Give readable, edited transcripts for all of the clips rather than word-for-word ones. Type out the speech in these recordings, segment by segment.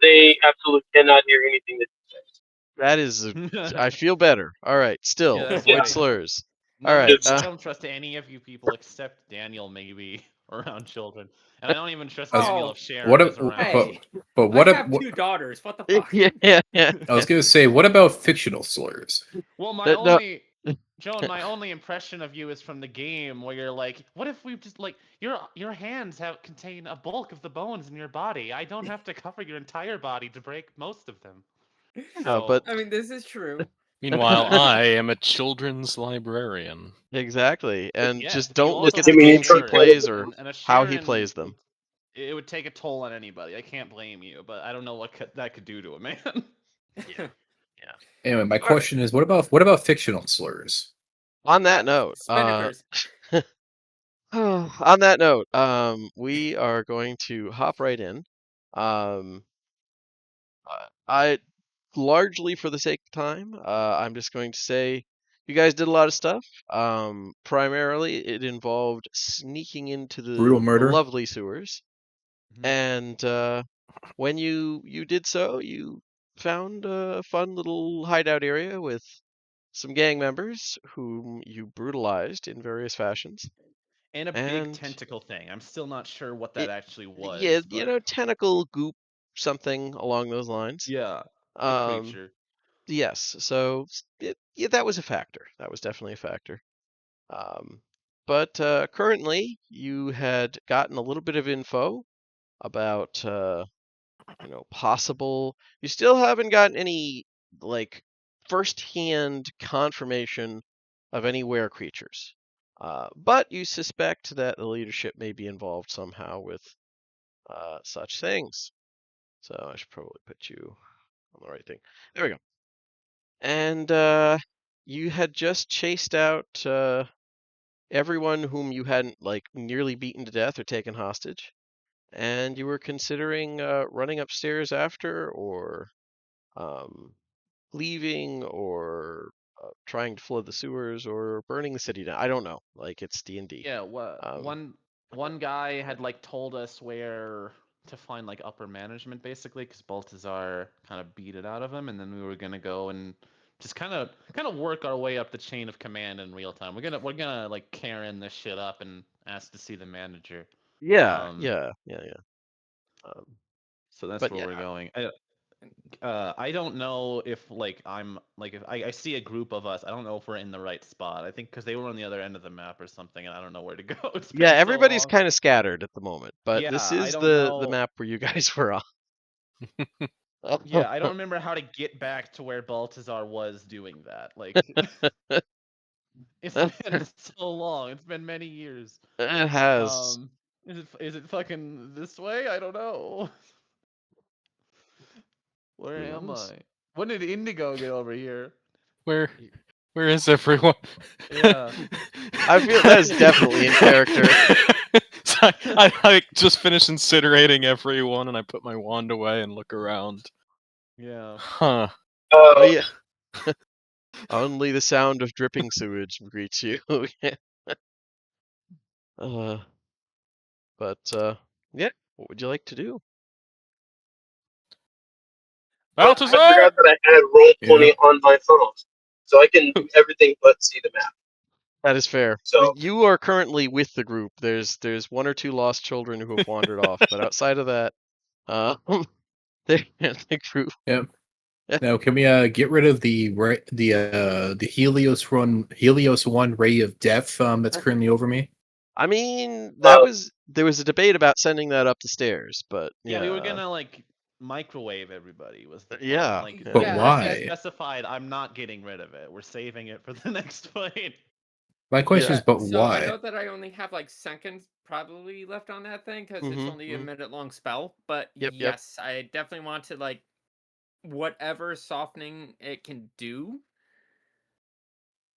They absolutely cannot hear anything that you say. That is, I feel better. All right, still Yeah, that's avoid Yeah. great. slurs. All None of right. you, I don't trust any of you people except Daniel, maybe around children, and I don't even trust As- Daniel Oh, if Sharon What? is But around. hey, but I what? have What? 2 daughters. What the fuck? Yeah. I was gonna say, what about fictional slurs? Well, No. Joan, my only impression of you is from the game where you're like, what if we just like your hands have contain a bulk of the bones in your body? I don't have to cover your entire body to break most of them. So But I mean, this is true. Meanwhile, I am a children's librarian. exactly, and yes, just but you don't look also at You the have a mean games he Sharon, plays or interpretable? and a how he Sharon plays them. it would take a toll on anybody. I can't blame you, but I don't know what that could do to a man. Yeah. Anyway, my All right. question is, what about fictional slurs? On that note, Spinnakers. on that note, we are going to hop right in. Um, I largely for the sake of time, I'm just going to say you guys did a lot of stuff. Primarily, it involved sneaking into Brutal the murder. lovely sewers, and when you did so, you found a fun little hideout area with some gang members whom you brutalized in various fashions, And a big and tentacle thing. I'm still not sure what that it, actually yeah, was, you but know, tentacle goop, something along those lines. yeah, a Um, creature. yes, so yeah, that was a factor. That was definitely a factor. Um, but currently, you had gotten a little bit of info about possible. You still haven't gotten any like first-hand confirmation of any were creatures, but you suspect that the leadership may be involved somehow with such things. So I should probably put you on the right thing. There we go. And you had just chased out everyone whom you hadn't like nearly beaten to death or taken hostage, and you were considering running upstairs after, or um, leaving, or trying to flood the sewers, or burning the city down. I don't know. Like it's D&D. Yeah, what Um, one guy had like told us where to find like upper management basically because Baltazar kind of beat it out of him, and then we were gonna go and just kind of work our way up the chain of command in real time. We're gonna like Karen this shit up and ask to see the manager. yeah, Um, yeah. Um, so that's but where we're yeah, going. I don't know if like I'm like if I see a group of us, I don't know if we're in the right spot. I think because they were on the other end of the map or something, and I don't know where to go. It's yeah. been so Everybody's long. kind of scattered at the moment, but Yeah, this I is don't the know. map where you guys were on. Yeah, I don't remember how to get back to where Baltazar was doing that. Like it's been so long. It's been many years. It has. Um, is it fucking this way? I don't know. Where Who am knows? I? When did Indigo get over here? Where where is everyone? Yeah. I feel that is definitely in character. So I just finished incinerating everyone, and I put my wand away and look around. Yeah. Huh. Oh Uh, yeah. Only the sound of dripping sewage greets you. uh, but yeah, what would you like to do? well, I Balthazar! forgot that I had roll Yeah. 20 on my phone, so I can do everything but see the map. That is fair. So You are currently with the group. There's one or two lost children who have wandered off, but outside of that, uh, they're in the group. Yep. Now, can we get rid of the Helios 1 ray of death that's currently over me? I mean, uh, there was a debate about sending that up the stairs, but Yeah, we were yeah, gonna like microwave everybody was the plan. yeah, Like But yeah. as why? specified, I'm not getting rid of it. We're saving it for the next fight. My question Yeah. is, but So I why? know that I only have like seconds probably left on that thing because it's only a Mm-hmm. minute long spell. But Yep. yes, I definitely want to like whatever softening it can do.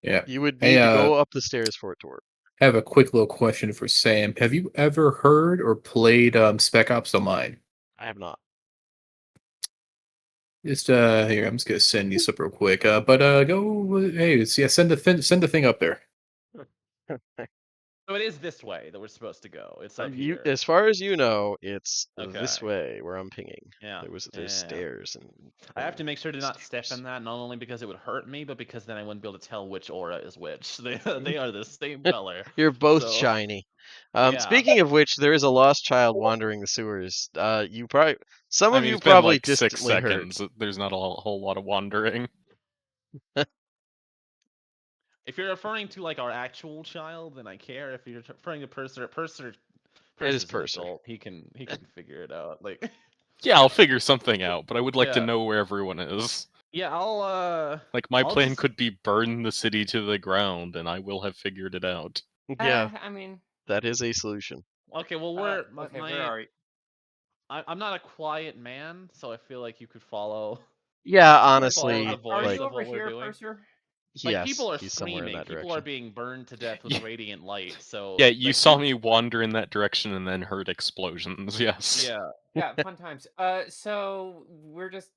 Yeah. You would Hey, need to go up the stairs for it to work. I have a quick little question for Sam. Have you ever heard or played Spec Ops Online? I have not. Just here, I'm just gonna send you up real quick. But go, hey, yeah, send the thing up there. So it is this way that we're supposed to go. It's up You, here. as far as you know, it's this Okay. way where I'm pinging. Yeah. There's yeah. stairs and. I have to make sure to not step stairs. in that, not only because it would hurt me, but because then I wouldn't be able to tell which aura is which. They are the same color. You're both So, shiny. yeah. Speaking of which, there is a lost child wandering the sewers. You probably, some I of mean, you it's been probably like 6 distantly heard. seconds. There's not a whole lot of wandering. If you're referring to like our actual child, then I care. If you're referring to Purser, It is Purser's an Purser. adult. He can figure it out. Like, Yeah, I'll figure something out, but I would like to Yeah. know where everyone is. yeah, I'll Like, my I'll plan just- could be burn the city to the ground, and I will have figured it out. Yeah, I mean, that is a solution. Okay, well where my are you? I'm not a quiet man, so I feel like you could follow. Yeah, follow honestly, the voice Are like you of over what we're here, doing. Purser? Like yes, people are he's somewhere in screaming, that people direction. are being burned to death with radiant light. So Yeah, you like, saw me wander in that direction and then heard explosions, yes. Yeah, Yeah, fun times. So we're just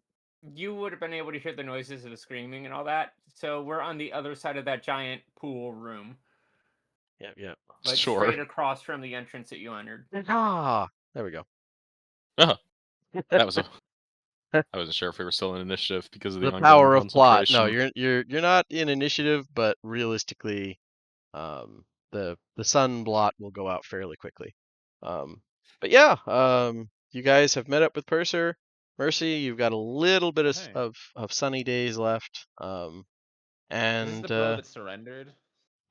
you would have been able to hear the noises of the screaming and all that. So we're on the other side of that giant pool room, Yeah. like Sure. straight across from the entrance that you entered. Ah, there we go. Oh, that was a. I wasn't sure if we were still in initiative because of the The ongoing power of plot. No, concentration. you're not in initiative, but realistically, the sun blot will go out fairly quickly. But yeah, you guys have met up with Purser. Mercy, you've got a little bit Hey. of sunny days left. This is And the bro that surrendered.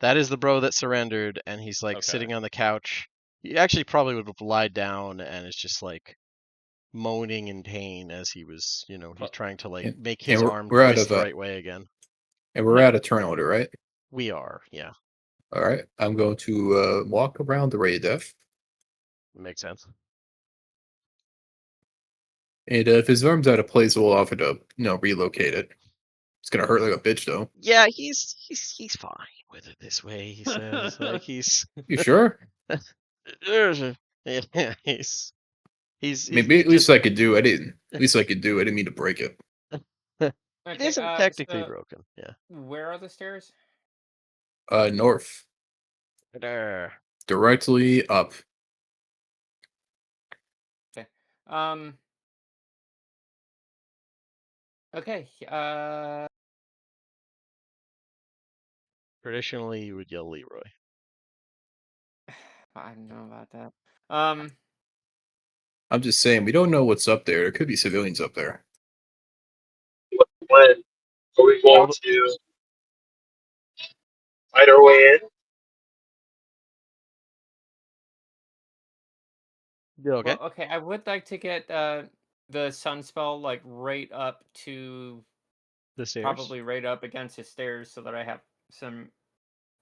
that is the bro that surrendered, and he's like Okay. sitting on the couch. He actually probably would have lied down and is just like moaning in pain as he was, he's trying to like And- make his and arm we're out twist of the right way again. And we're out of turn order, right? We are, yeah, All right. I'm going to walk around the ray of death. makes sense. And if his arm's out of place, we'll offer to, relocate it. It's gonna hurt like a bitch, though. Yeah, he's fine with it this way. He says, like he's You sure? yeah, he's Maybe at least I could do. I didn't. At least I could do. I didn't mean to break it. it Okay, isn't technically so broken. Yeah. where are the stairs? North, There. directly up. Okay. Okay. Traditionally, you would yell Leroy. I don't know about that. I'm just saying, we don't know what's up there. There could be civilians up there. When are we going to fight our way in? You okay? Well, okay. I would like to get the sun spell like right up to The stairs. probably right up against the stairs so that I have some.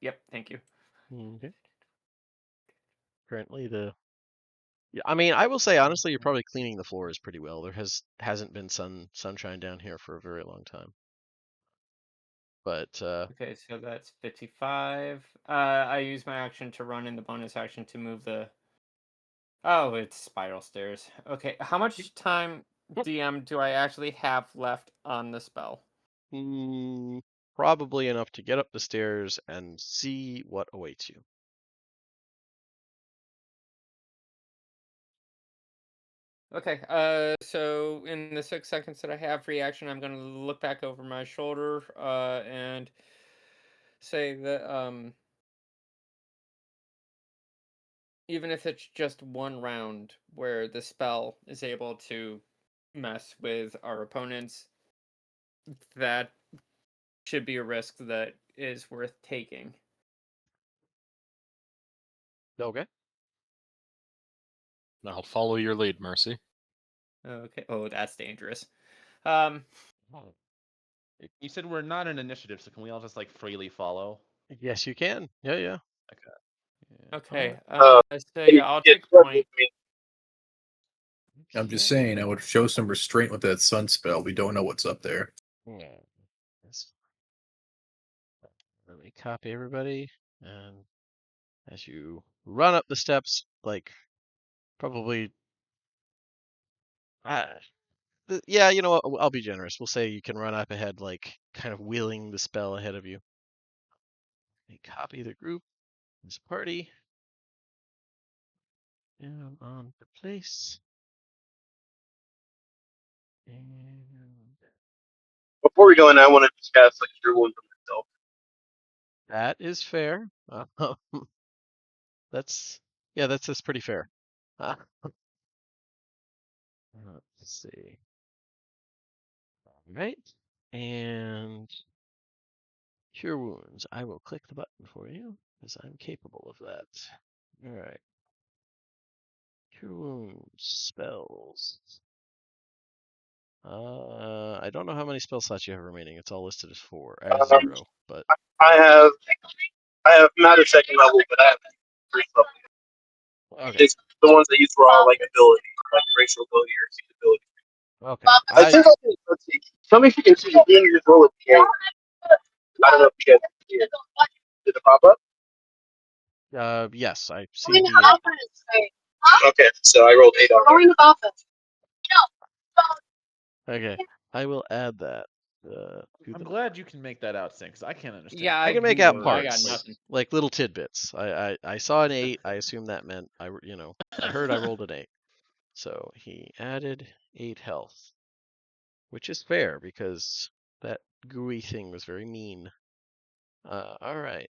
Yep. Thank you. Okay. Currently, yeah, I mean, I will say honestly, you're probably cleaning the floors pretty well. There hasn't been sunshine down here for a very long time. But Okay, so that's 55. I use my action to run in the bonus action to move the. Oh, it's spiral stairs. Okay, how much time, DM, do I actually have left on the spell? probably enough to get up the stairs and see what awaits you. Okay, so in the 6 seconds that I have reaction, I'm gonna look back over my shoulder, and say that, even if it's just one round where the spell is able to mess with our opponents, that should be a risk that is worth taking. Okay. I'll follow your lead, Mercy. Okay. Oh, that's dangerous. You said we're not an initiative, so can we all just like freely follow? Yes, you can. Yeah. Yeah. Okay. Alright. So yeah, I'll take a point. I'm just saying, I would show some restraint with that sun spell. We don't know what's up there. Yeah. Let me copy everybody, and as you run up the steps, like probably, yeah, you know what? I'll be generous. We'll say you can run up ahead, like kind of wheeling the spell ahead of you. Let me copy the group as a party. Down on the place. And Before we go in, I want to just cast like Cure Wounds on myself. that is fair. That's pretty fair. Uh, let's see. All right, and cure wounds. I will click the button for you because I'm capable of that. All right. Cure wounds spells. I don't know how many spell slots you have remaining. It's all listed as 0, but I have not at second level, but I have first level. okay. It's the ones that use raw like ability, like racial ability or seed ability. Okay. I think I can. Let's see. Tell me if you can see the game you just roll at the end. I don't know if you guys can see it. Did it pop up? Yes, I see the Okay, so I rolled 8 on there. Okay, I will add that to I'm the glad you can make that out, Sin, because I can't understand. Yeah, I can make out I got parts, nothing. like little tidbits. I saw an 8. I assumed that meant I heard I rolled an 8. So he added 8 health, which is fair because that gooey thing was very mean. All right,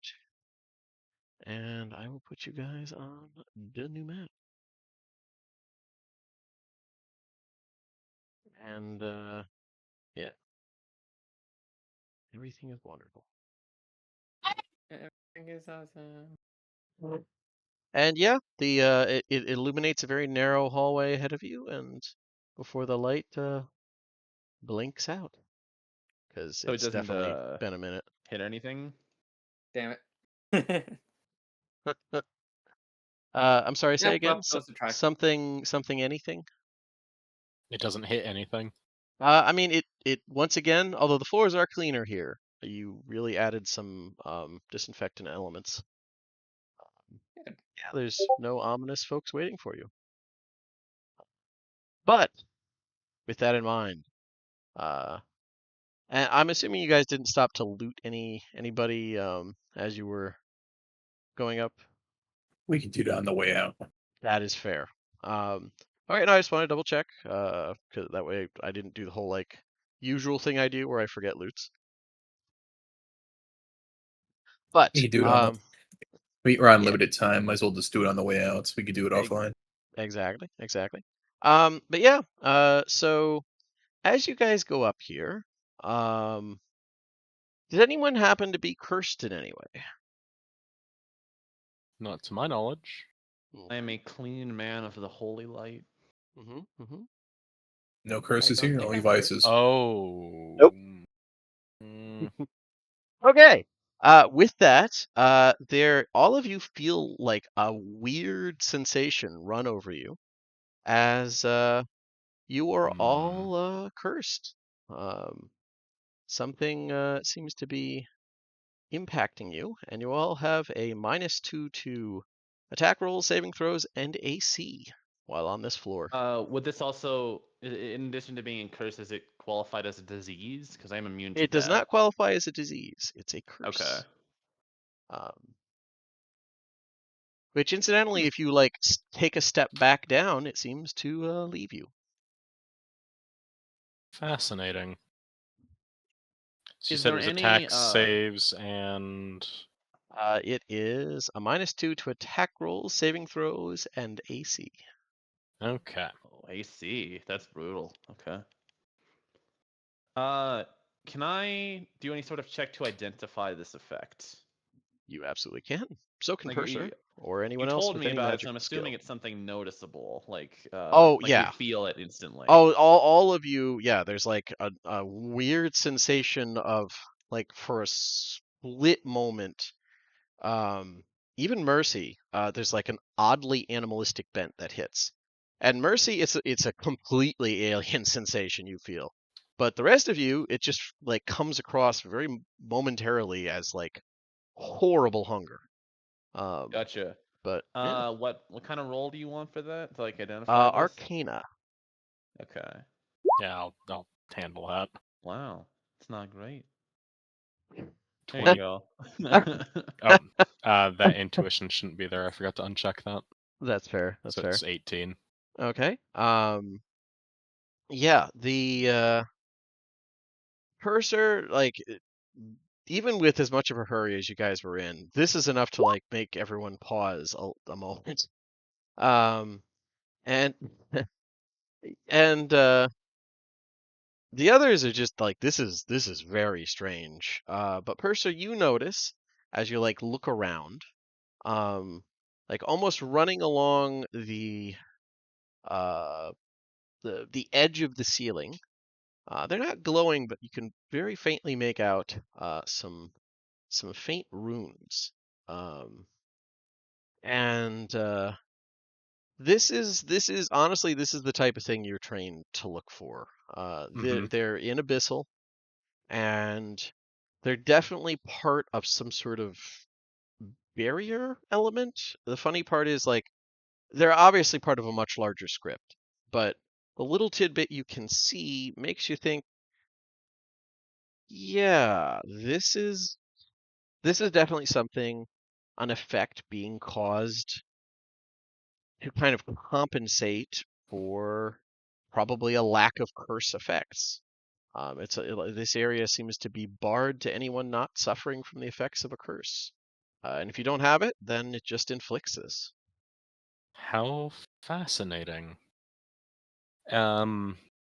and I will put you guys on the new map. And yeah, everything is wonderful. Everything is awesome. And yeah, the it illuminates a very narrow hallway ahead of you, and before the light blinks out, because So it it's doesn't definitely been a minute. hit anything. Damn it. I'm sorry, say Yep, again. well, that was a try. Something anything. It doesn't hit anything. I mean, it once again, although the floors are cleaner here, you really added some disinfectant elements. Good. Yeah, there's no ominous folks waiting for you. But with that in mind, and I'm assuming you guys didn't stop to loot anybody as you were going up. We can do that on the way out. That is fair. All right, no, I just want to double check, because that way I didn't do the whole like usual thing I do where I forget loots. But We can do it on the. We're on yeah. limited time. Might as well just do it on the way out, so we can do it offline. Exactly. But yeah. So as you guys go up here, did anyone happen to be cursed in any way? Not to my knowledge. I am a clean man of the holy light. Mm-hmm. No curses I don't here, think only I'm vices. Oh. Nope. Okay. With that, all of you feel like a weird sensation run over you as you are all cursed. Something seems to be impacting you, and you all have a -2 to attack rolls, saving throws, and AC while on this floor. Would this also, in addition to being cursed, is it qualified as a disease? Because I'm immune to It does that. not qualify as a disease. It's a curse. Okay. Which, incidentally, if you like take a step back down, it seems to leave you. Fascinating. So you Is said it there was any, attack, saves, and It is a -2 to attack rolls, saving throws, and AC. okay. Oh, AC. That's brutal. Okay. Can I do any sort of check to identify this effect? You absolutely can. So can Like, Purser or you anyone else told with me any about it, magic so I'm skill. assuming it's something noticeable. Like, Oh, like yeah. you feel it instantly. Oh, all of you, yeah, there's like a weird sensation of like for a split moment, even Mercy, there's like an oddly animalistic bent that hits. And Mercy, it's a completely alien sensation you feel. But the rest of you, it just like comes across very momentarily as like horrible hunger. Gotcha. But yeah, What kind of roll do you want for that to like identify this? Arcana. Okay. Yeah, I'll handle that. Wow, it's not great. There 20. you go. Oh, that intuition shouldn't be there. I forgot to uncheck that. That's fair. That's So fair. it's 18. Okay. Yeah, the cursor, like, even with as much of a hurry as you guys were in, this is enough to like make everyone pause a moment. And and the others are just like, this is very strange. But Purser, you notice as you like look around, like almost running along uh the edge of the ceiling. They're not glowing, but you can very faintly make out some faint runes. And this is honestly, this is the type of thing you're trained to look for. They're in abyssal, and they're definitely part of some sort of barrier element. The funny part is, like, they're obviously part of a much larger script, but the little tidbit you can see makes you think, yeah, this is definitely something, an effect being caused to kind of compensate for probably a lack of curse effects. This area seems to be barred to anyone not suffering from the effects of a curse. And if you don't have it, then it just inflicts this. How fascinating.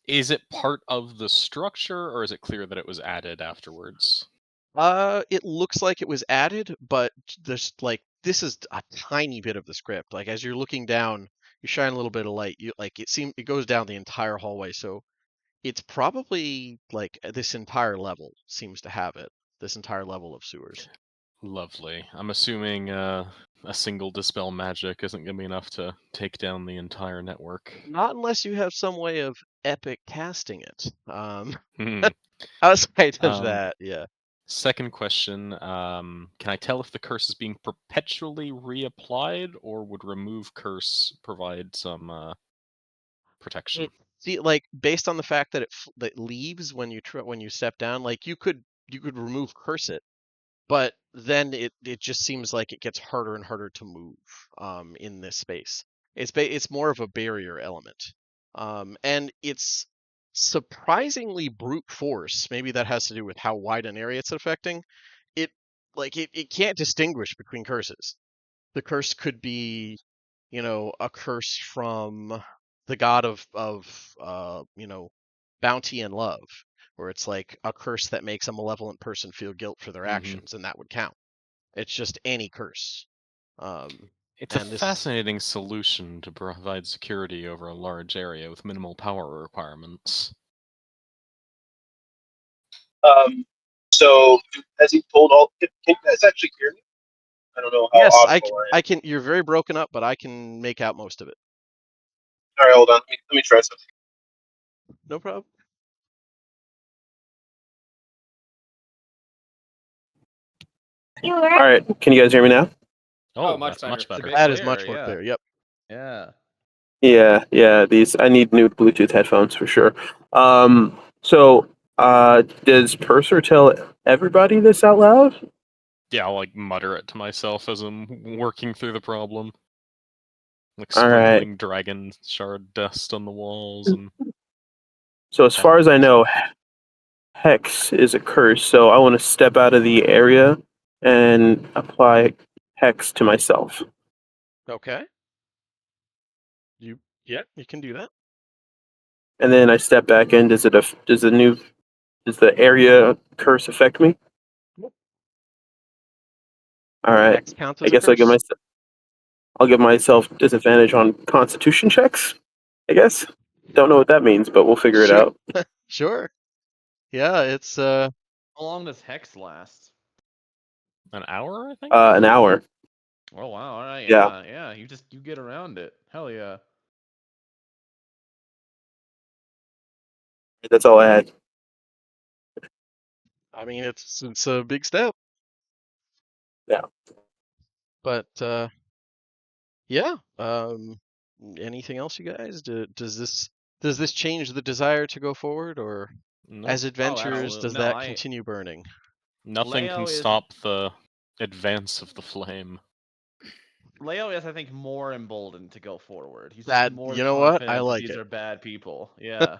Is it part of the structure, or is it clear that it was added afterwards? It looks like it was added, but there's like, this is a tiny bit of the script. Like, as you're looking down, you shine a little bit of light. It goes down the entire hallway, so it's probably like this entire level seems to have it. This entire level of sewers. Lovely. I'm assuming a single dispel magic isn't going to be enough to take down the entire network. Not unless you have some way of epic casting it. Hmm. Outside of Um, that, yeah. Second question, can I tell if the curse is being perpetually reapplied, or would remove curse provide some protection? See, like, based on the fact that that leaves when you step down, like, you could remove curse it, but then it just seems like it gets harder and harder to move in this space. It's more of a barrier element. And it's surprisingly brute force. Maybe that has to do with how wide an area it's affecting. It can't distinguish between curses. The curse could be, a curse from the god of bounty and love, where it's like a curse that makes a malevolent person feel guilt for their actions, and that would count. It's just any curse. It's a And this, fascinating solution to provide security over a large area with minimal power requirements. So has he told all? Can you guys actually hear me? I don't know how yes, audible I am. I can. You're very broken up, but I can make out most of it. All right, hold on. Let me try something. No problem. All right, can you guys hear me now? Oh, much that's better. much It's a better. bit That is clearer, much more yeah. clear. Yep. Yeah. Yeah. These I need new Bluetooth headphones for sure. So does Purser tell everybody this out loud? Yeah, I'll like mutter it to myself as I'm working through the problem. Like All right. sprinkling dragon shard dust on the walls and So as far as I know, Hex is a curse. So I want to step out of the area and apply Hex to myself. Okay. You can do that. And then I step back in. Does the area curse affect me? Nope. All right. X counts I as a guess curse. I'll give myself disadvantage on Constitution checks. I guess. Don't know what that means, but we'll figure it Sure. out. Sure. Yeah, it's How long does Hex last? an hour, I think? An hour. Oh wow, alright, Yeah. yeah. You get around it. Hell yeah. That's all I had. I mean, it's a big step. Yeah. But yeah. Anything else, you guys? Does this change the desire to go forward, or Nope. as adventurers, absolutely. does No, that continue burning? Nothing Leo can is- stop the advance of the flame. Leo is, I think, more emboldened to go forward. He's That- just more you know what? confident I that like these it. are bad people. Yeah.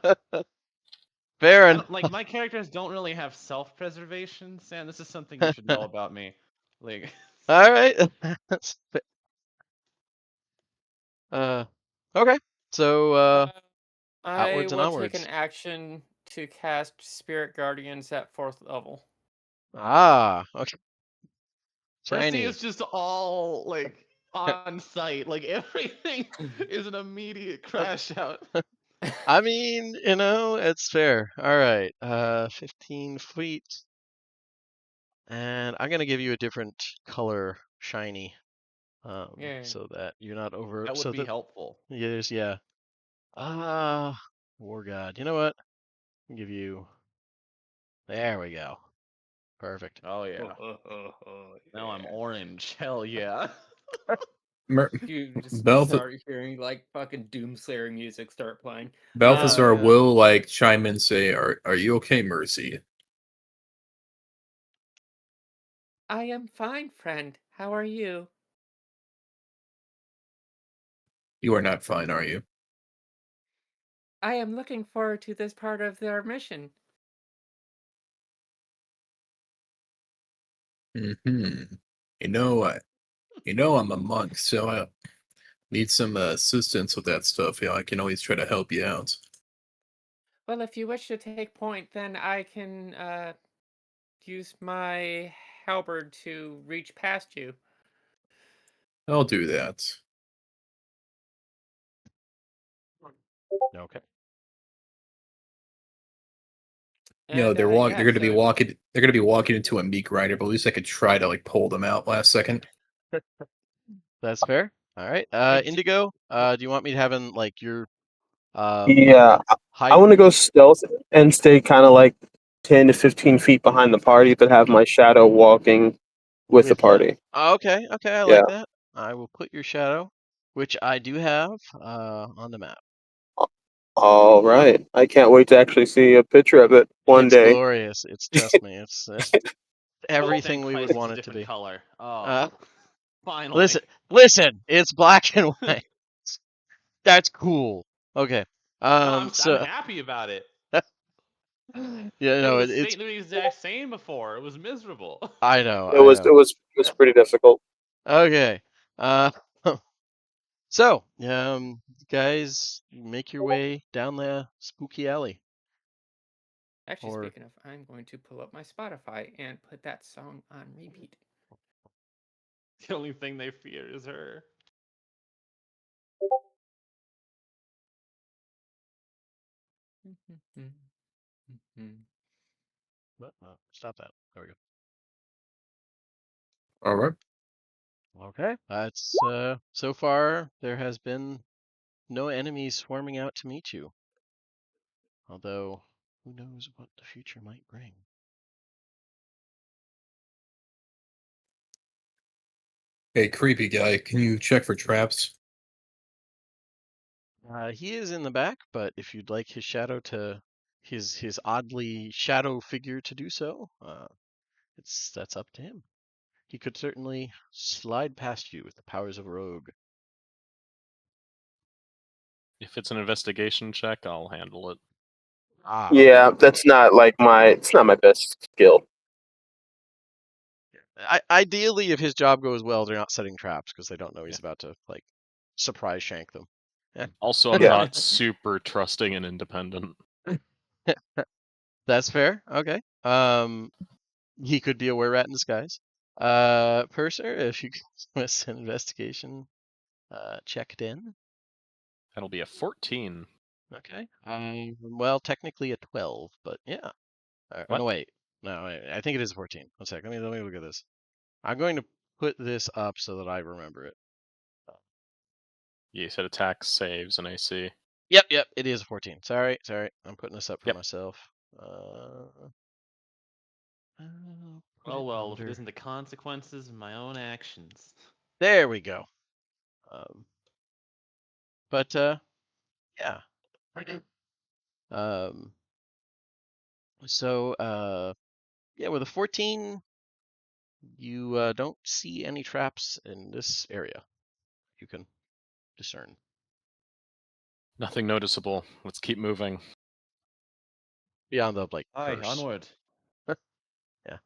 Baron. Like, my characters don't really have self-preservation. Sam, this is something you should know about me. Like, All right. Okay. So I outwards and will take an onwards. action to cast Spirit Guardians at 4th level. Okay. Rusty Shiny. is just all like on site. Like everything is an immediate crash out. I mean, you know, it's fair. All right. 15 feet. And I'm gonna give you a different color shiny. Yeah. So that you're not over. That would So be that helpful. yes, yeah. War God. You know what? I'll give you. There we go. Perfect. Oh yeah. Now I'm orange. Hell yeah. Mer- You just Belth- start hearing like fucking Doomslayer music start playing. Balthazar yeah. will like chime in and say, are you okay, Mercy? I am fine, friend. How are you? You are not fine, are you? I am looking forward to this part of their mission. Hmm. You know, I'm a monk, so I need some assistance with that stuff. I can always try to help you out. Well, if you wish to take point, then I can use my halberd to reach past you. I'll do that. Okay. And, They're yeah, going to be so- walking. They're going to be walking into a meat grinder, but at least I could try to like pull them out last second. That's fair. All right. I d- Indigo. Do you want me to have in like your Yeah, I hide? want to go stealth and stay kind of like 10 to 15 feet behind the party, but have my shadow walking with the With ya. party. Okay. Okay. I Yeah. like that. I will put your shadow, which I do have, on the map. All right. I can't wait to actually see a picture of it one It's day. glorious. It's trust me. It's everything Thank we would Christ want it's a it to different be. color. Oh, Uh, finally. listen. It's black and white. That's cool. Okay. I'm So happy about it. yeah, no, It was it's. the exact same before. It was miserable. I know. It I was know. it was it was pretty difficult. Okay. Uh, so guys, make your way down the spooky alley. Actually, Or speaking of, I'm going to pull up my Spotify and put that song on repeat. The only thing they fear is her. stop that. There we All right. go. Okay. That's so far there has been no enemies swarming out to meet you. Although who knows what the future might bring. Hey, creepy guy, can you check for traps? He is in the back, but if you'd like his shadow to his oddly shadow figure to do so, that's up to him. He could certainly slide past you with the powers of a rogue. If it's an investigation check, I'll handle it. Yeah, that's not like it's not my best skill. Ideally, if his job goes well, they're not setting traps because they don't know he's about to like surprise shank them. Yeah. Also, I'm Yeah. not super trusting and independent. That's fair. Okay. He could be a were rat in disguise. Purser, if you could give us an investigation, checked in. That'll be a 14. Okay. Well, technically a 12, but yeah. What? No, wait. No, I think it is 14. One sec. Let me look at this. I'm going to put this up so that I remember it. You said attack, saves, and AC. Yep, it is 14. Sorry. I'm putting this up for Yep. myself. Oh well, if it isn't the consequences of my own actions. There we go. But yeah. So yeah, with a 14, you don't see any traps in this area. you can discern. Nothing noticeable. Let's keep moving. Beyond the Aye, curse. onward. Yeah.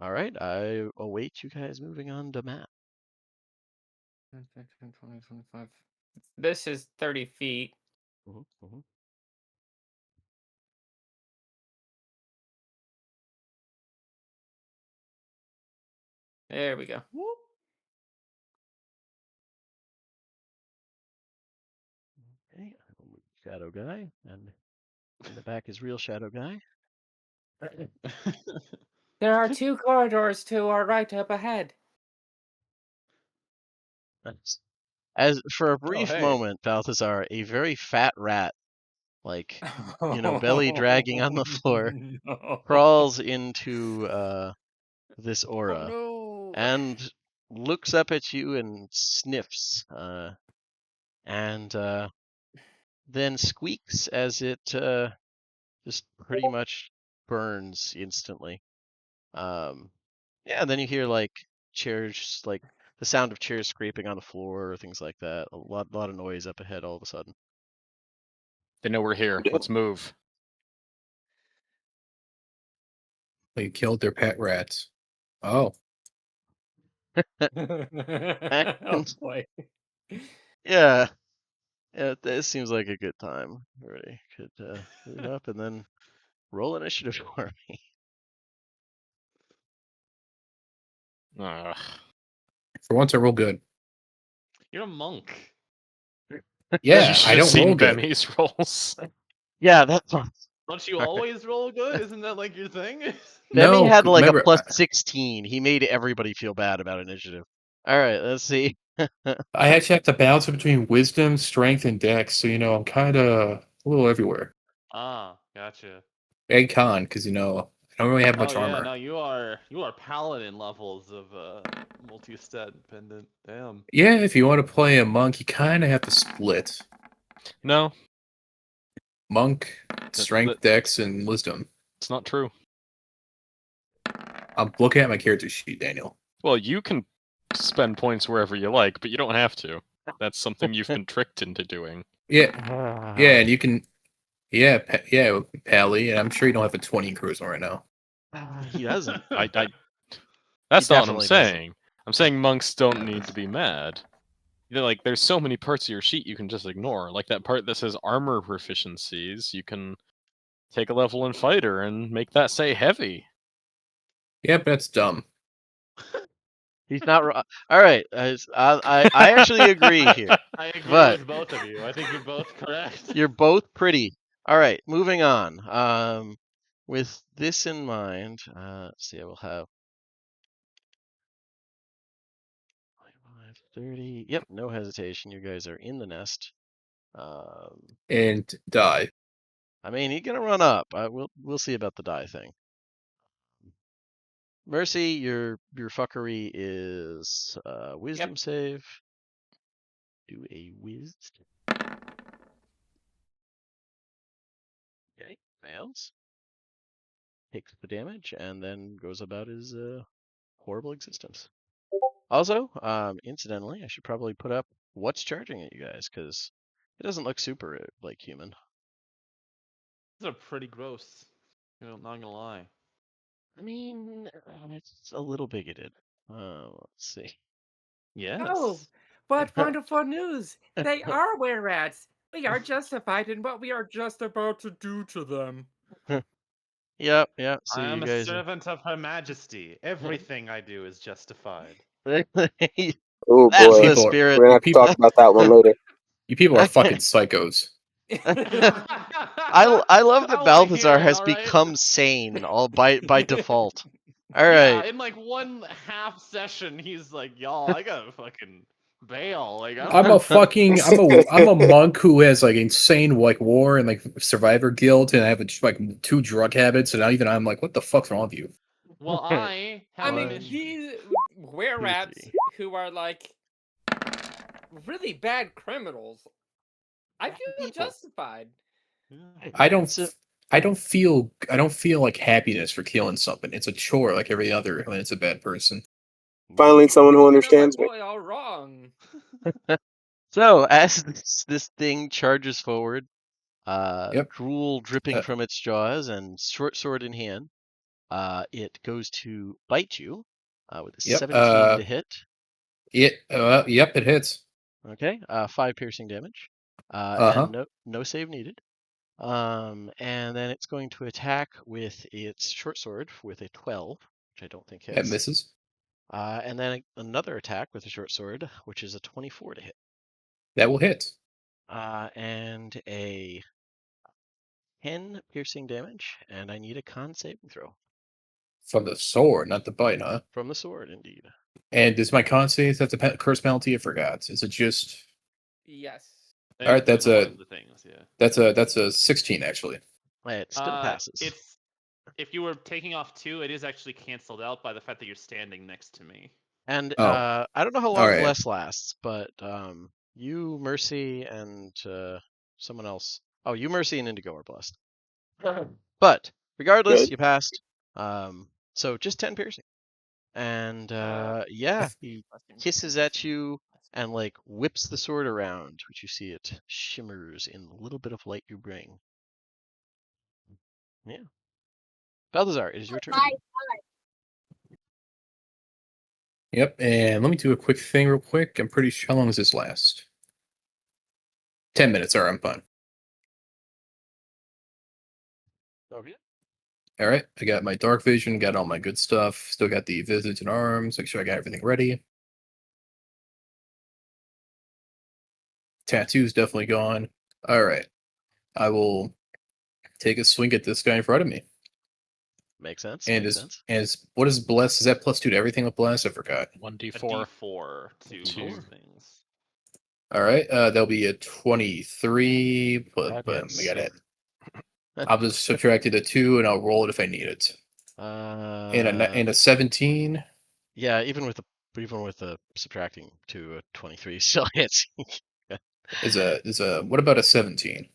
All right, I await you guys moving on to map. 10, 15, 20, 25. This is 30 feet. Mhm. There we go. Okay, I will move Shadow Guy, and in the back is real Shadow Guy. There are 2 corridors to our right up ahead. Nice. As for a brief hey. moment, Balthazar, a very fat rat, like belly dragging on the floor, No. crawls into this Oh aura no. and looks up at you and sniffs, and then squeaks as it just pretty much burns instantly. Yeah, and then you hear like chairs, like the sound of chairs scraping on the floor or things like that. A lot of noise up ahead all of a sudden. They know we're here. Let's move. They killed their pet rats. Oh, Oh boy. Yeah, it seems like a good time. Already could move up and then roll initiative for me. Ugh. for once I roll good. You're a monk. Yeah, You should I have don't seen roll good. Benny's rolls. Yeah, that's fine. Don't you Alright. always roll good? Isn't that like your thing? Demi No, had like remember, a plus 16. He made everybody feel bad about initiative. All right, let's see. I actually have to balance it between wisdom, strength, and dex. So I'm kind of a little everywhere. Ah, gotcha. And con, because I don't really have much Oh yeah, armor. no, you are paladin levels of multi-stat dependent. Damn. Yeah, if you want to play a monk, you kind of have to split No, monk, strength, that- dex, and wisdom. it's not true. I'm looking at my character sheet, Daniel. Well, you can spend points wherever you like, but you don't have to. That's something you've been tricked into doing. Yeah, yeah, and you can, yeah, Pally, and I'm sure you don't have a 20 in charisma right now. He doesn't. That's He not what I'm definitely doesn't. saying. I'm saying monks don't need to be mad. Like, there's so many parts of your sheet you can just ignore. Like that part that says armor proficiencies, you can take a level in fighter and make that say heavy. Yeah, but that's dumb. He's not wrong. All right, I actually agree here. I agree But- with both of you. I think you're both correct. You're both pretty. All right, moving on. With this in mind, let's see. I will have 30. Yep, no hesitation. You guys are in the nest. And die. I mean, he's gonna run up. We'll see about the die thing. Mercy, your fuckery is wisdom save. Do a wisdom. Okay, fails. Takes the damage and then goes about his horrible existence. Also, incidentally, I should probably put up what's charging at you guys because it doesn't look super like human. These are pretty gross. Not gonna lie. I mean, it's a little bigoted. Let's see. Yes. Oh, what wonderful news! They are were-rats. We are justified in what we are just about to do to them. Yep. So I you am a guys. servant of Her Majesty. Everything I do is justified. Oh That's boy, the People are- spirit. we're gonna have to talk about that one later. You people are fucking psychos. I love that I wanna Balthazar hear it, has alright? become sane all by default. All Yeah, right. in like one half session, he's like, "Y'all, I gotta fucking bail." Like, I'm a monk who has like insane like war and like survivor guilt, and I have like 2 drug habits, and even I'm like, what the fuck's wrong with you? Well, I have I a mean, mission. these were-rats who are like really bad criminals. I feel People. justified. Yeah. I don't So- feel like happiness for killing something. It's a chore like every other when it's a bad person. Finally, someone who Look at my understands me. boy all wrong. So as this thing charges forward, Yep. drool dripping Uh, from its jaws and short sword in hand, it goes to bite you with a Yep. 17 to hit. Yep. It hits. Okay, 5 piercing damage, Uh-huh. and no save needed. And then it's going to attack with its short sword with a 12, which I don't think That hits. misses. And then another attack with a short sword, which is a 24 to hit. That will hit. And a 10 piercing damage, and I need a con saving throw From the sword, not the bite, huh? from the sword, indeed. And does my con save have the curse penalty? I forgot. Is it just Yes. all right? It's one of the things, yeah. That's a 16 actually. It still passes. It's if you were taking off 2, it is actually canceled out by the fact that you're standing next to me. And Oh. I don't know how long All right. Bless lasts, but you, Mercy, and someone else. Oh, you, Mercy, and Indigo are blessed. But regardless, Good. you passed. So just 10 piercing. And yeah, he hisses at you and like whips the sword around, which you see it shimmers in the little bit of light you bring. Yeah. Balthazar, it is your turn. Yep. And let me do a quick thing real quick. I'm pretty sure. How long does this last? 10 minutes. All right, I'm fine. Okay. All right. I got my dark vision. Got all my good stuff. Still got the visage and arms. Make sure I got everything ready. Tattoo's definitely gone. All right. I will take a swing at this guy in front of me. Makes sense. And Makes sense. what is bless? Is that +2 to everything with bless? I forgot. 1d4. A D4 to Two. most things. All right. That'll be a 23. That But hits. we got it. I'll just subtract it a 2 and I'll roll it if I need it. And a 17. Yeah, even with the subtracting to a 23 still hits. Is a what about a 17?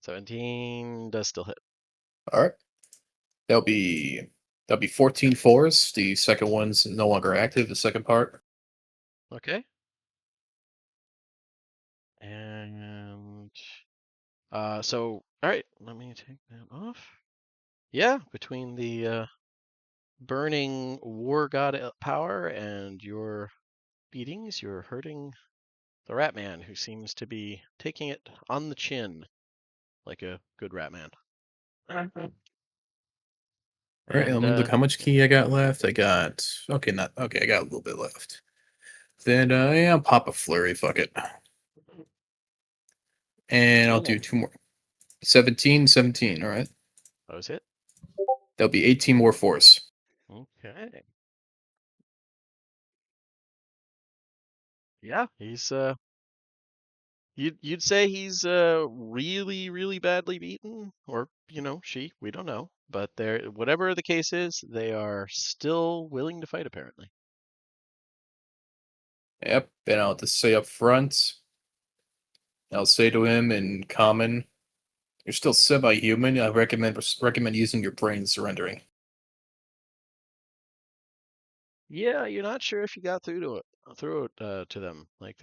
17 does still hit. All right. That'll be 14 fours. The second one's no longer active, the second part. Okay. And so all right, let me take that off. Yeah, between the burning war god power and your beatings, you're hurting the rat man, who seems to be taking it on the chin like a good rat man. All right, let me look how much key I got left. I got okay, not okay, I got a little bit left. Then yeah, I'll pop a flurry, fuck it. And I'll do 2 more. 17, 17, all right. That was it. That'll be 18 more force. Okay. Yeah, he's you'd say he's really really badly beaten, or she, we don't know, but they're, whatever the case is, they are still willing to fight apparently. Yep, and I'll just say up front, I'll say to him in common, you're still semi-human. I recommend using your brain surrendering. Yeah, you're not sure if you got through to them. Like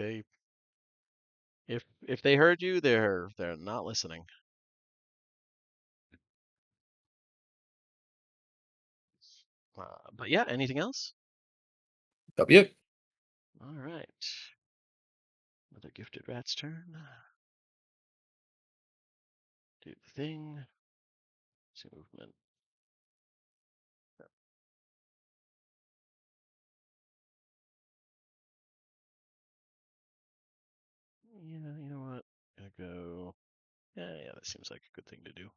if they heard you, they're not listening. But yeah, anything else? That'll be it. All right. Another gifted rat's turn. Do the thing. See movement. Yeah, you know what? Gonna go. Yeah, that seems like a good thing to do.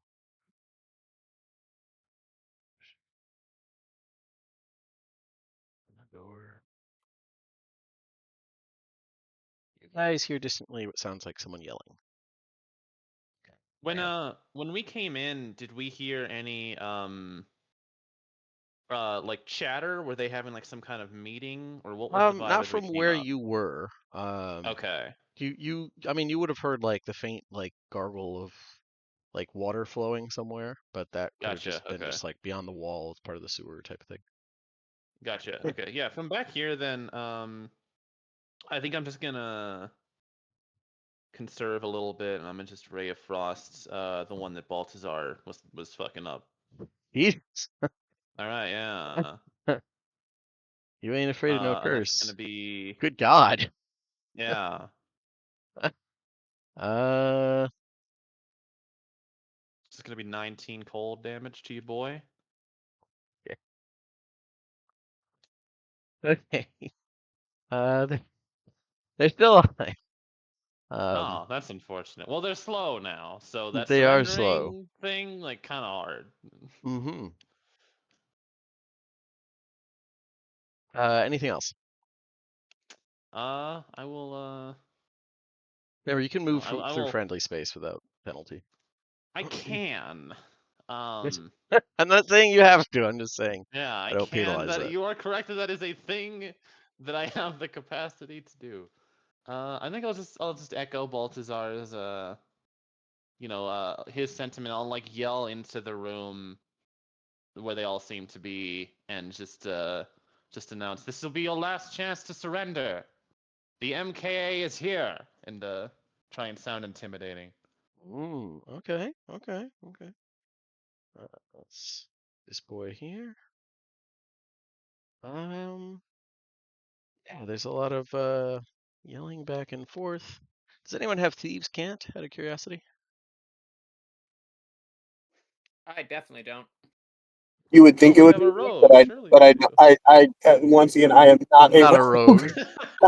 Door. You guys hear distantly what sounds like someone yelling. When we came in, did we hear any like chatter? Were they having like some kind of meeting, or what was the vibe Not as we from came where up? you were. Okay. I mean, you would have heard like the faint like gargle of like water flowing somewhere, but that could have Gotcha. just been Okay. just like beyond the wall, it's part of the sewer type of thing. Gotcha. Okay. Yeah. From back here, then, I think I'm just gonna conserve a little bit, and I'm gonna just Ray of Frost, the one that Baltazar was fucking up. Jesus. All right. Yeah. You ain't afraid of no That's curse. gonna be Good God. yeah. Uh, It's gonna be 19 cold damage to you, boy. okay. They're still alive. Oh, that's unfortunate. Well, they're slow now, so that They are slow. surrendering thing, like, kind of hard. Mm-hmm. Anything else? I will. Remember, you can move I through will. friendly space without penalty. I can. Yes. Um. I'm not saying you have to. I'm just saying Yeah, I I don't can. penalize that. You are correct that that is a thing that I have the capacity to do. I think I'll just echo Baltazar's his sentiment. I'll like yell into the room where they all seem to be, and just announce, "This will be your last chance to surrender. The MKA is here," and try and sound intimidating. Okay. Let's this boy here. Yeah, there's a lot of yelling back and forth. Does anyone have thieves' cant? Out of curiosity. I definitely don't. You would think Oh, it we would have be a me, but rogue. Surely we do. once again, I am not a Not a rogue. rogue.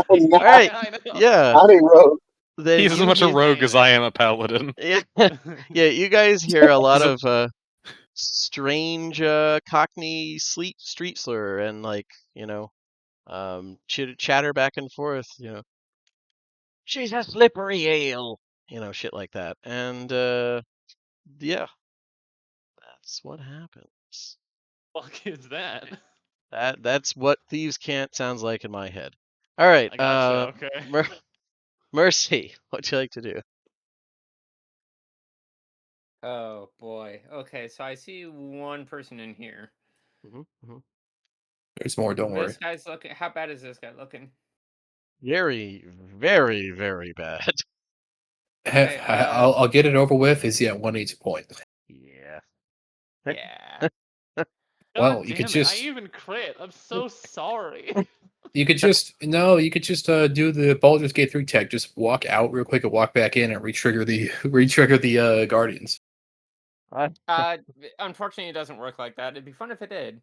I'm All right. Yeah, I know. Yeah. not a rogue. Then He's as you much a hear. rogue as I am a paladin. Yeah. Yeah. You guys hear a lot He's a- of strange Cockney street slur and chatter back and forth. She's a slippery ale. Shit like that. And yeah, that's what happens. Fuck is that? That's what thieves' cant sounds like in my head. All right, I gotcha. Okay. Mercy, what'd you like to do? Oh boy. Okay, so I see one person in here. There's more. Don't worry. This guy's looking. How bad is this guy looking? Very, very, very bad. Okay. I'll get it over with. Is he at 180 point? Yeah. Yeah. Well, God you could damn it! I just even crit. I'm so sorry. you could just do the Baldur's Gate 3 tech. Just walk out real quick and walk back in and retrigger the guardians. Unfortunately, it doesn't work like that. It'd be fun if it did.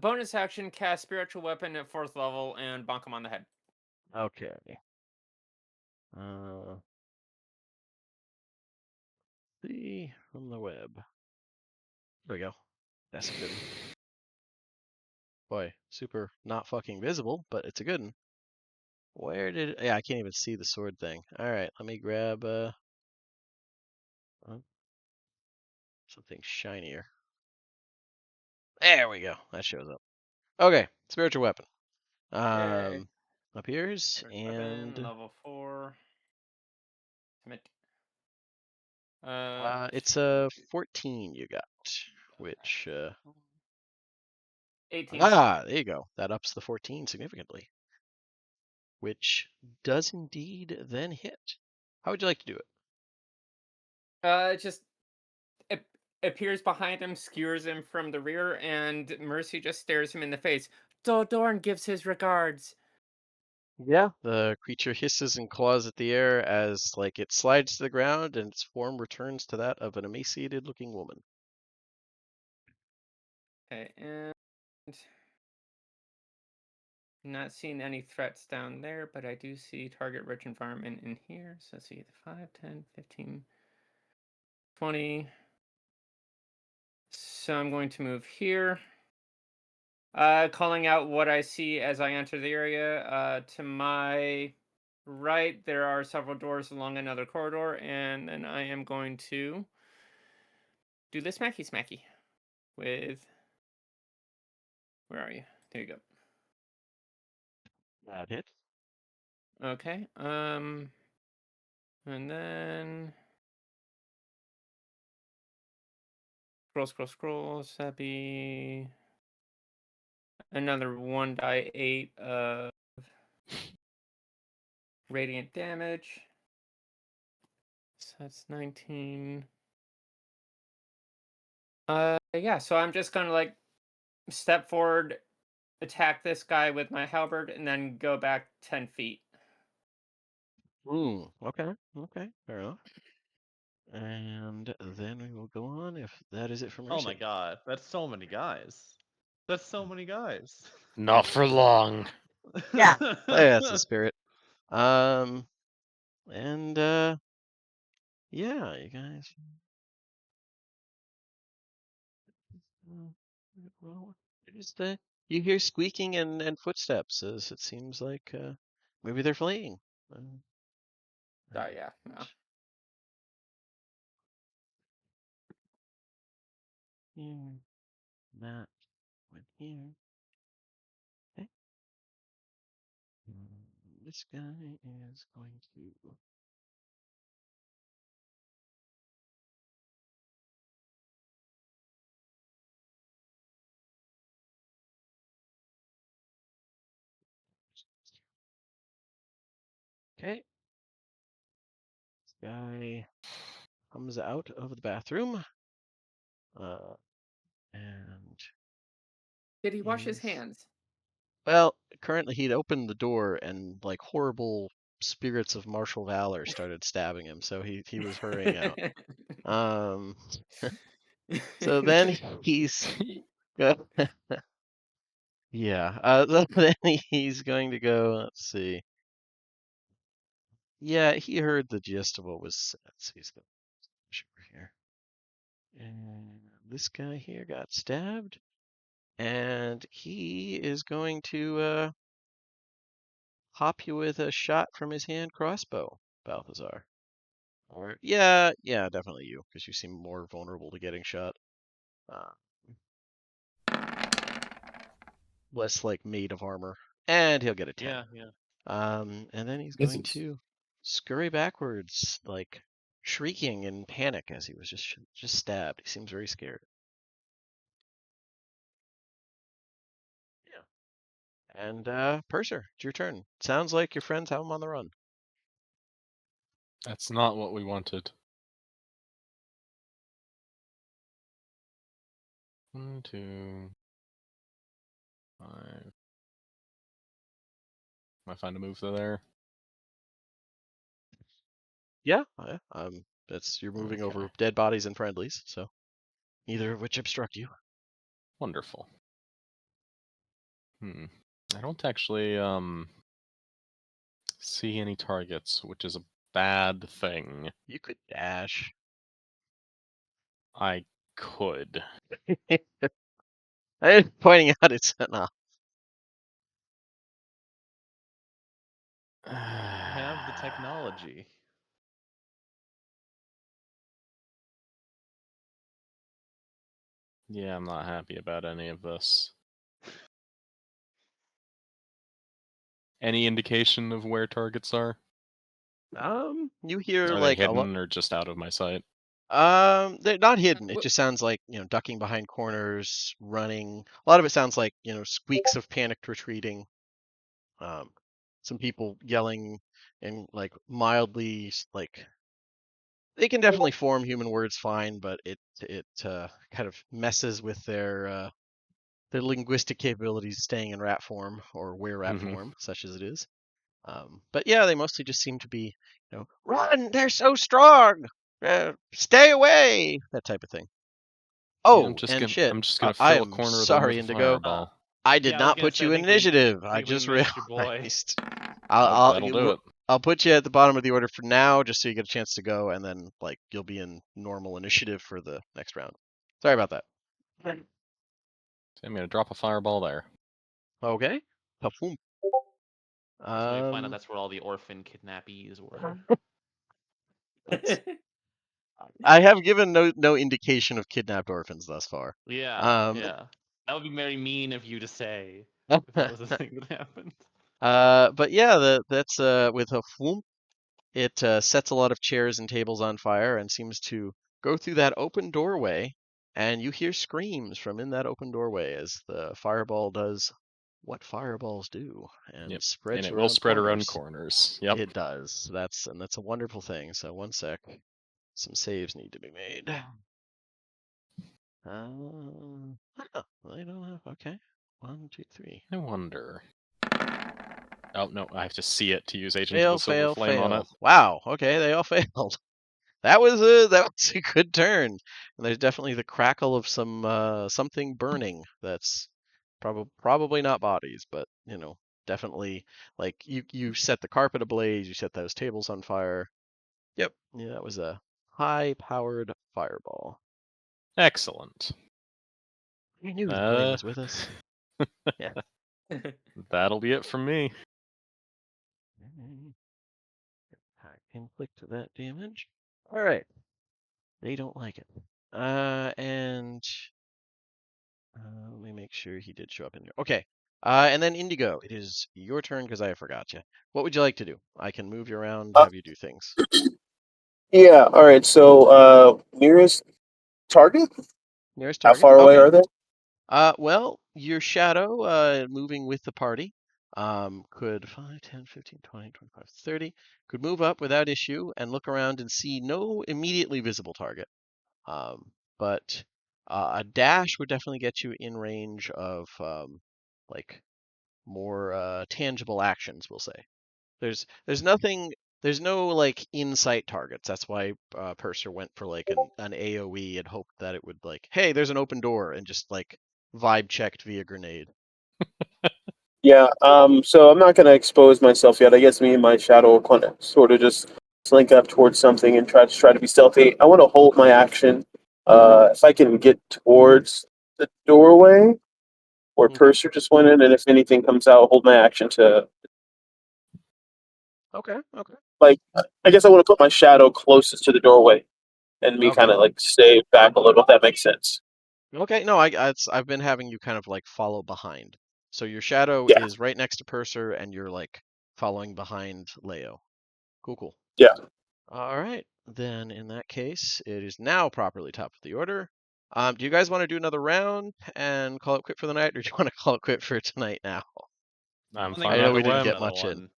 Bonus action: cast spiritual weapon at 4th level and bonk him on the head. Okay. See from the web. There we go. That's a good one. Boy, super not fucking visible, but it's a good one. Where did yeah, I can't even see the sword thing. All right, let me grab something shinier. There we go. That shows up. Okay, spiritual weapon. Yay. Appears First and weapon, level 4. Submit. it's a 14 you got, which 18. there you go. That ups the 14 significantly, which does indeed then hit. How would you like to do it? It just appears behind him, skewers him from the rear, and Mercy just stares him in the face. Dodorn gives his regards. Yeah. The creature hisses and claws at the air as it slides to the ground and its form returns to that of an emaciated looking woman. Okay, and not seeing any threats down there, but I do see target rich environment in here. So let's see, 5, 10, 15, 20. So I'm going to move here. Calling out what I see as I enter the area. To my right, there are several doors along another corridor, and then I am going to do the smacky smacky with. Where are you? There you go. That hits. Okay. And then scroll. So that'd be another 1d8 of radiant damage. So that's 19. Yeah, so I'm just gonna like step forward, attack this guy with my halberd, and then go back 10 feet. Okay. Okay. Fair enough. And then we will go on if that is it for Mercy. Oh my god, that's so many guys. That's so many guys. Not for long. Yeah. That's the spirit. And yeah, you guys. Well, just you hear squeaking and footsteps as it seems like maybe they're fleeing. Oh yeah. No. Here, Matt went here. Okay. This guy is going to. Okay. This guy comes out of the bathroom. And Did he wash his He's- hands? well, currently he'd opened the door and like horrible spirits of martial valor started stabbing him, so he was hurrying out. Um, so then he's yeah. Then he's going to go. Let's see. Yeah, he heard the gist of what was said. So he's going to push over here. And this guy here got stabbed, and he is going to hop you with a shot from his hand crossbow, Balthazar. Or yeah, definitely you, because you seem more vulnerable to getting shot. Less like made of armor, and he'll get a 10. Yeah. And then he's going Misses. to scurry backwards, like shrieking in panic as he was just stabbed. He seems very scared. Yeah. And Purser, it's your turn. Sounds like your friends have him on the run. That's not what we wanted. 1, 2, 5. Can I find a move there? Yeah. That's you're moving Okay. over dead bodies and friendlies, so neither of which obstruct you. Wonderful. I don't actually see any targets, which is a bad thing. You could dash. I could. I'm pointing out it's enough. Have the technology. Yeah, I'm not happy about any of this. Any indication of where targets are? You hear Are they like a lot. hidden or just out of my sight? They're not hidden. It just sounds like, ducking behind corners, running. A lot of it sounds like, squeaks of panicked retreating. Some people yelling and like mildly like they can definitely form human words fine, but it kind of messes with their linguistic capabilities staying in rat form or were rat form, such as it is. But yeah, they mostly just seem to be, run! They're so strong! Stay away! That type of thing. Oh, I'm just and gonna, shit. I'm just gonna I fill a am corner of them sorry, with a Indigo. fireball. I did Yeah, I was not gonna put say, you I in think we- initiative. I I think we just missed your boy. realized. That'll do it. I'll put you at the bottom of the order for now, just so you get a chance to go, and then like you'll be in normal initiative for the next round. Sorry about that. I'm gonna drop a fireball there. Okay. Kaboom. So we find out that's where all the orphan kidnappees were. I have given no indication of kidnapped orphans thus far. Yeah. That would be very mean of you to say if that was the thing that happened. But yeah, that's with a floom, it sets a lot of chairs and tables on fire and seems to go through that open doorway and you hear screams from in that open doorway as the fireball does what fireballs do and Yep. spreads And it around will spread around corners. corners. Yep. It does. That's a wonderful thing. So one sec. Some saves need to be made. They don't have. Okay. 1, 2, 3. I wonder. Oh no, I have to see it to use Agent of Fail, the Silver fail, Flame on it. fail. Wow. Okay, they all failed. That was a good turn. And there's definitely the crackle of some something burning. That's probably not bodies, but definitely like you set the carpet ablaze, you set those tables on fire. Yep. Yeah, that was a high-powered fireball. Excellent. I knew his brain was with us. Yeah. That'll be it from me. Inflict that damage. All right. They don't like it. And let me make sure he did show up in there. Okay. And then Indigo, it is your turn because I forgot you. What would you like to do? I can move you around, Uh, have you do things. Yeah. All right. So, nearest target. Nearest How target. far away Okay. are they? Well, your shadow, moving with the party, could 5, 10, 15, 20, 25, 30, could move up without issue and look around and see no immediately visible target. But a dash would definitely get you in range of like more tangible actions, we'll say. There's nothing. There's no like insight targets. That's why Purser went for like an AOE and hoped that it would like, hey, there's an open door, and just like vibe checked via grenade. Yeah. So I'm not gonna expose myself yet. I guess me and my shadow will kind of sort of just slink up towards something and try to be stealthy. I want to hold my action. If I can get towards the doorway where Okay. Purser just went in, and if anything comes out, hold my action to Okay. Okay. like. I guess I want to put my shadow closest to the doorway, and me kind Okay. of like stay back a little. If that makes sense. Okay. No, I've been having you kind of like follow behind. So your shadow Yeah. is right next to Purser, and you're like following behind Leo. Cool. Cool. Yeah. All right. Then in that case, it is now properly top of the order. Do you guys want to do another round and call it quit for the night, or do you want to call it quit for tonight now? I'm I think fine I know either we we didn't way. do get another much in.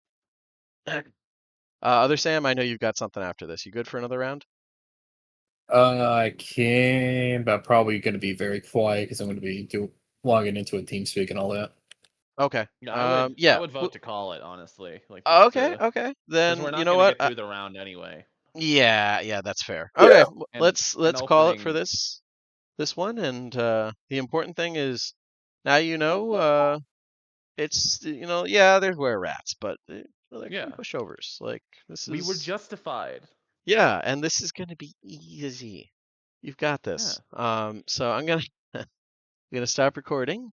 one. Other Sam, I know you've got something after this. You good for another round? I can, but I'm probably going to be very quiet because I'm going to be logging into a TeamSpeak and all that. Okay. Yeah, I Yeah. would vote to call it, honestly. Like just Okay. Okay. because we're Then you not know gonna what? get through the round anyway. Yeah. That's fair. Yeah. Okay. And an Let's call it for opening. this one. And the important thing is now it's yeah, there's were rats, but they're kind of Yeah, pushovers. Like this we were is justified. yeah, and this is gonna be easy. You've got Yeah. this. So I'm gonna stop recording